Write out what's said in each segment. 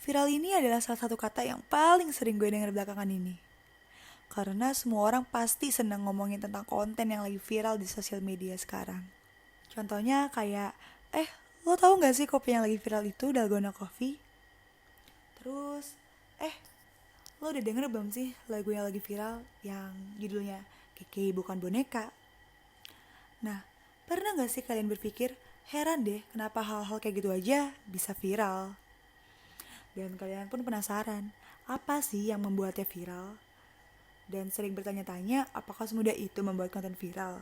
Viral ini adalah salah satu kata yang paling sering gue denger belakangan ini. Karena semua orang pasti senang ngomongin tentang konten yang lagi viral di sosial media sekarang. Contohnya kayak, lo tahu gak sih kopi yang lagi viral itu Dalgona Coffee? Terus, eh, lo udah denger belum sih lagu yang lagi viral yang judulnya Keke Bukan Boneka? Nah, pernah gak sih kalian berpikir, heran deh kenapa hal-hal kayak gitu aja bisa viral? Dan kalian pun penasaran, apa sih yang membuatnya viral? Dan sering bertanya-tanya apakah semudah itu membuat konten viral.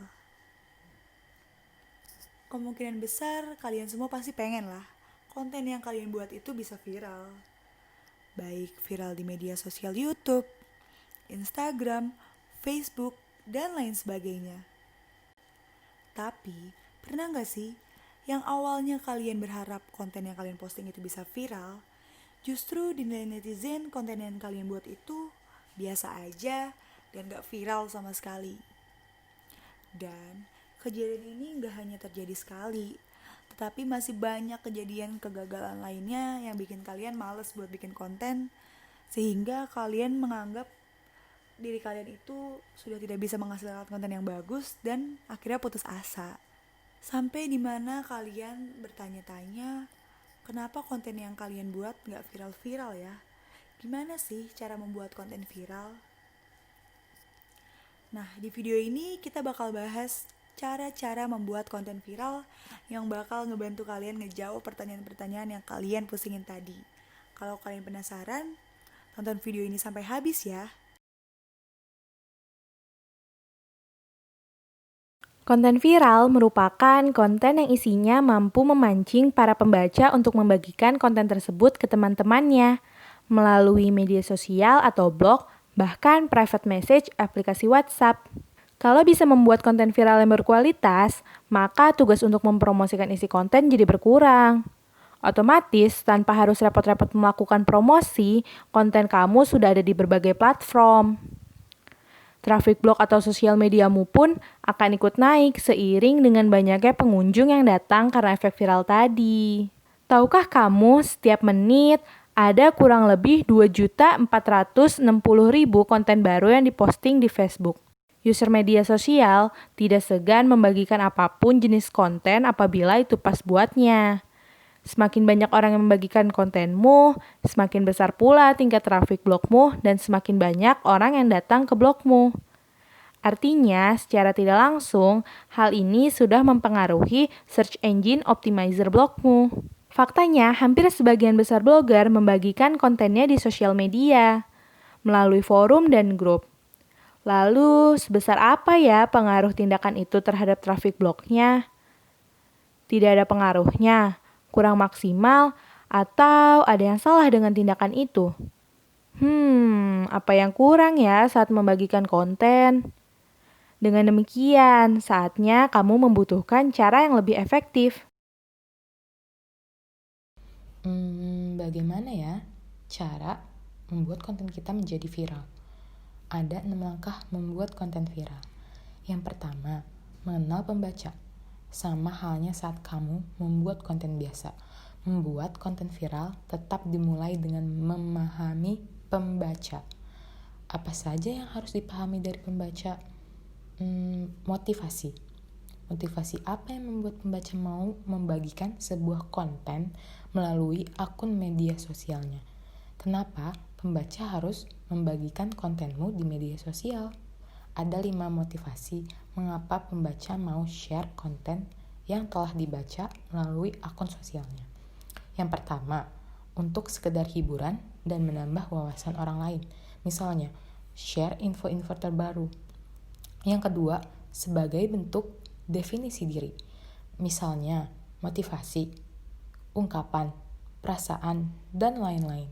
Kemungkinan besar kalian semua pasti pengen lah konten yang kalian buat itu bisa viral. Baik viral di media sosial YouTube, Instagram, Facebook, dan lain sebagainya. Tapi, pernah gak sih yang awalnya kalian berharap konten yang kalian posting itu bisa viral, justru dinilai netizen konten yang kalian buat itu biasa aja dan gak viral sama sekali. Dan kejadian ini gak hanya terjadi sekali, tetapi masih banyak kejadian kegagalan lainnya yang bikin kalian males buat bikin konten, sehingga kalian menganggap diri kalian itu sudah tidak bisa menghasilkan konten yang bagus dan akhirnya putus asa. Sampai dimana kalian bertanya-tanya, kenapa konten yang kalian buat gak viral-viral ya? Gimana sih cara membuat konten viral? Nah, di video ini kita bakal bahas cara-cara membuat konten viral yang bakal ngebantu kalian ngejawab pertanyaan-pertanyaan yang kalian pusingin tadi. Kalau kalian penasaran, tonton video ini sampai habis ya. Konten viral merupakan konten yang isinya mampu memancing para pembaca untuk membagikan konten tersebut ke teman-temannya melalui media sosial atau blog, bahkan private message aplikasi WhatsApp. Kalau bisa membuat konten viral yang berkualitas, maka tugas untuk mempromosikan isi konten jadi berkurang. Otomatis, tanpa harus repot-repot melakukan promosi, konten kamu sudah ada di berbagai platform. Traffic blog atau sosial mediamu pun akan ikut naik seiring dengan banyaknya pengunjung yang datang karena efek viral tadi. Tahukah kamu setiap menit ada kurang lebih 2.460.000 konten baru yang diposting di Facebook. User media sosial tidak segan membagikan apapun jenis konten apabila itu pas buatnya. Semakin banyak orang yang membagikan kontenmu, semakin besar pula tingkat traffic blogmu dan semakin banyak orang yang datang ke blogmu. Artinya, secara tidak langsung, hal ini sudah mempengaruhi search engine optimizer blogmu. Faktanya, hampir sebagian besar blogger membagikan kontennya di sosial media, melalui forum dan grup. Lalu, sebesar apa ya pengaruh tindakan itu terhadap traffic blognya? Tidak ada pengaruhnya, kurang maksimal, atau ada yang salah dengan tindakan itu? Apa yang kurang ya saat membagikan konten? Dengan demikian, saatnya kamu membutuhkan cara yang lebih efektif. Bagaimana ya cara membuat konten kita menjadi viral? Ada 6 langkah membuat konten viral. Yang pertama, mengenal pembaca. Sama halnya saat kamu membuat konten biasa. Membuat konten viral tetap dimulai dengan memahami pembaca. Apa saja yang harus dipahami dari pembaca? Motivasi. Motivasi apa yang membuat pembaca mau membagikan sebuah konten melalui akun media sosialnya? Kenapa pembaca harus membagikan kontenmu di media sosial? Ada 5 motivasi mengapa pembaca mau share konten yang telah dibaca melalui akun sosialnya. Yang pertama, untuk sekedar hiburan dan menambah wawasan orang lain. Misalnya, share info-info terbaru. Yang kedua, sebagai bentuk definisi diri. Misalnya, motivasi, ungkapan, perasaan, dan lain-lain.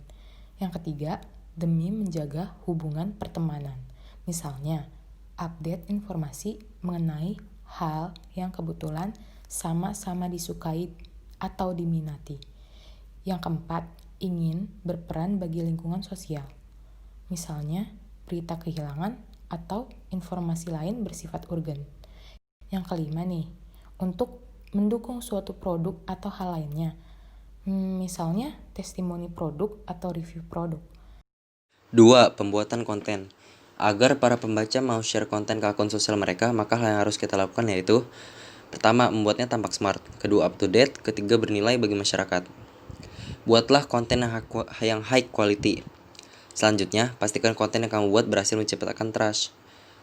Yang ketiga, demi menjaga hubungan pertemanan. Misalnya, update informasi mengenai hal yang kebetulan sama-sama disukai atau diminati. Yang keempat, ingin berperan bagi lingkungan sosial. Misalnya, berita kehilangan atau informasi lain bersifat urgen. Yang kelima nih, untuk mendukung suatu produk atau hal lainnya. Misalnya testimoni produk atau review produk. 2. Pembuatan konten. Agar para pembaca mau share konten ke akun sosial mereka, maka hal yang harus kita lakukan yaitu: pertama, membuatnya tampak smart. Kedua, up to date. Ketiga, bernilai bagi masyarakat. Buatlah konten yang high quality. Selanjutnya, pastikan konten yang kamu buat berhasil menciptakan trust.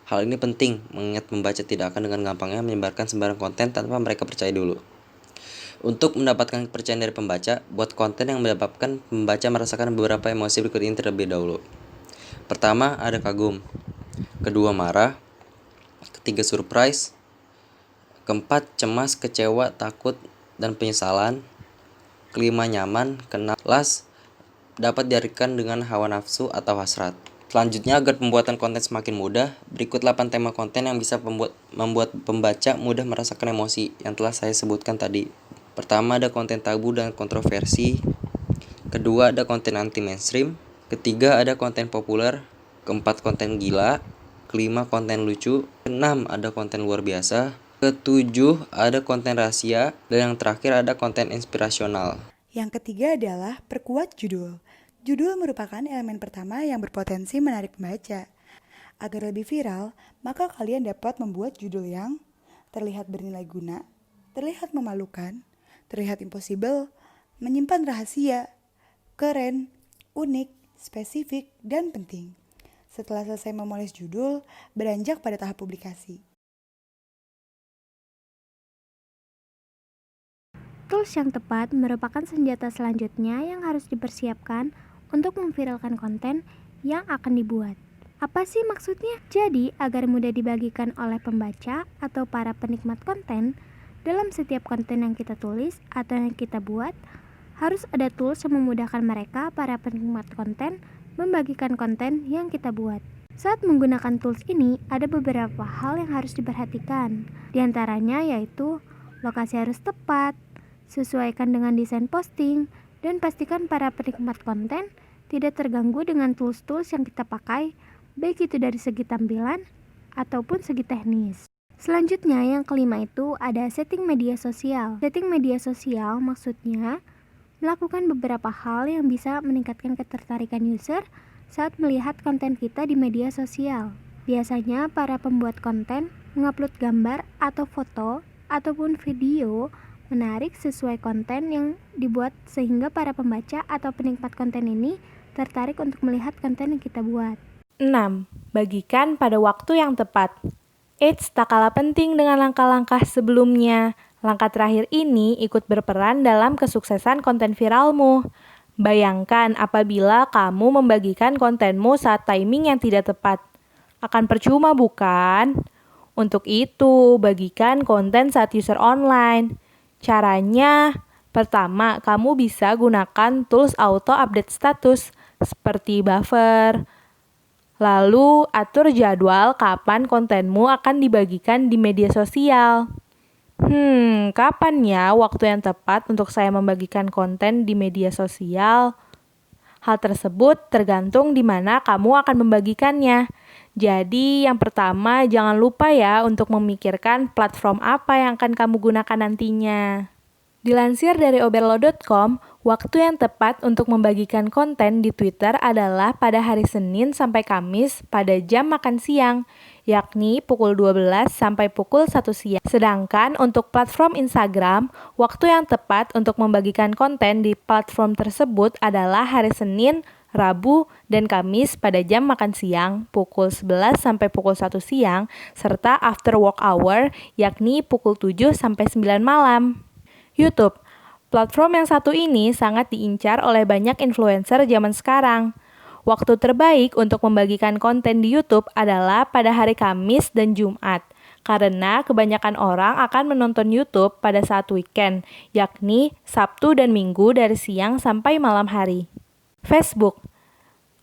Hal ini penting, mengingat pembaca tidak akan dengan gampangnya menyebarkan sembarang konten tanpa mereka percaya dulu. Untuk mendapatkan kepercayaan dari pembaca, buat konten yang menyebabkan pembaca merasakan beberapa emosi berikut ini terlebih dahulu. Pertama, ada kagum. Kedua, marah. Ketiga, surprise. Keempat, cemas, kecewa, takut, dan penyesalan. Kelima, nyaman. Keenam, last, dapat diartikan dengan hawa nafsu atau hasrat. Selanjutnya, agar pembuatan konten semakin mudah, berikut 8 tema konten yang bisa membuat pembaca mudah merasakan emosi yang telah saya sebutkan tadi. Pertama, ada konten tabu dan kontroversi. Kedua, ada konten anti-mainstream. Ketiga, ada konten populer. Keempat, konten gila. Kelima, konten lucu. Keenam, ada konten luar biasa. Ketujuh, ada konten rahasia. Dan yang terakhir, ada konten inspirasional. Yang ketiga adalah perkuat judul. Judul merupakan elemen pertama yang berpotensi menarik pembaca. Agar lebih viral, maka kalian dapat membuat judul yang terlihat bernilai guna, terlihat memalukan, terlihat impossible, menyimpan rahasia, keren, unik, spesifik, dan penting. Setelah selesai memoles judul, beranjak pada tahap publikasi. Tools yang tepat merupakan senjata selanjutnya yang harus dipersiapkan untuk memviralkan konten yang akan dibuat. Apa sih maksudnya? Jadi, agar mudah dibagikan oleh pembaca atau para penikmat konten, dalam setiap konten yang kita tulis atau yang kita buat, harus ada tools yang memudahkan mereka, para penikmat konten, membagikan konten yang kita buat. Saat menggunakan tools ini, ada beberapa hal yang harus diperhatikan. Di antaranya yaitu lokasi harus tepat, sesuaikan dengan desain posting, dan pastikan para penikmat konten tidak terganggu dengan tools-tools yang kita pakai, baik itu dari segi tampilan ataupun segi teknis. Selanjutnya, yang kelima itu ada setting media sosial. Setting media sosial maksudnya melakukan beberapa hal yang bisa meningkatkan ketertarikan user saat melihat konten kita di media sosial. Biasanya para pembuat konten mengupload gambar atau foto ataupun video menarik sesuai konten yang dibuat sehingga para pembaca atau penikmat konten ini tertarik untuk melihat konten yang kita buat. 6. Bagikan pada waktu yang tepat. Eits, tak kalah penting dengan langkah-langkah sebelumnya. Langkah terakhir ini ikut berperan dalam kesuksesan konten viralmu. Bayangkan apabila kamu membagikan kontenmu saat timing yang tidak tepat. Akan percuma bukan? Untuk itu, bagikan konten saat user online. Caranya, pertama, kamu bisa gunakan tools auto update status seperti Buffer. Lalu, atur jadwal kapan kontenmu akan dibagikan di media sosial. Kapan ya waktu yang tepat untuk saya membagikan konten di media sosial? Hal tersebut tergantung di mana kamu akan membagikannya. Jadi, yang pertama, jangan lupa ya untuk memikirkan platform apa yang akan kamu gunakan nantinya. Dilansir dari oberlo.com, waktu yang tepat untuk membagikan konten di Twitter adalah pada hari Senin sampai Kamis pada jam makan siang, yakni pukul 12 sampai pukul 1 siang. Sedangkan untuk platform Instagram, waktu yang tepat untuk membagikan konten di platform tersebut adalah hari Senin, Rabu, dan Kamis pada jam makan siang pukul 11 sampai pukul 1 siang serta after work hour yakni pukul 7 sampai 9 malam. YouTube, platform yang satu ini sangat diincar oleh banyak influencer zaman sekarang. Waktu terbaik untuk membagikan konten di YouTube adalah pada hari Kamis dan Jumat, karena kebanyakan orang akan menonton YouTube pada saat weekend, yakni Sabtu dan Minggu dari siang sampai malam hari. Facebook.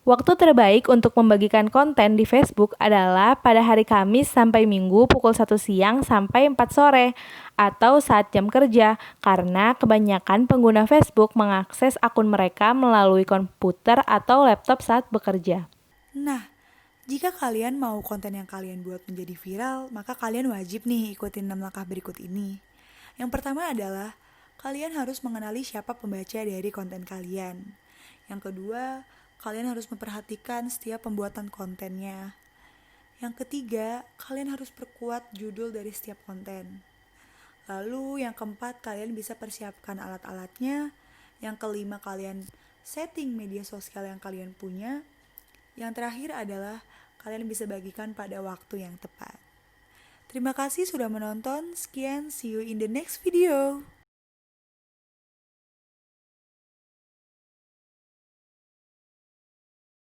Waktu terbaik untuk membagikan konten di Facebook adalah pada hari Kamis sampai Minggu pukul 1 siang sampai 4 sore atau saat jam kerja, karena kebanyakan pengguna Facebook mengakses akun mereka melalui komputer atau laptop saat bekerja. Nah, jika kalian mau konten yang kalian buat menjadi viral, maka kalian wajib nih ikutin 6 langkah berikut ini. Yang pertama adalah kalian harus mengenali siapa pembaca dari konten kalian. Yang kedua, kalian harus memperhatikan setiap pembuatan kontennya. Yang ketiga, kalian harus perkuat judul dari setiap konten. Lalu yang keempat, kalian bisa persiapkan alat-alatnya. Yang kelima, kalian setting media sosial yang kalian punya. Yang terakhir adalah kalian bisa bagikan pada waktu yang tepat. Terima kasih sudah menonton. Sekian, see you in the next video.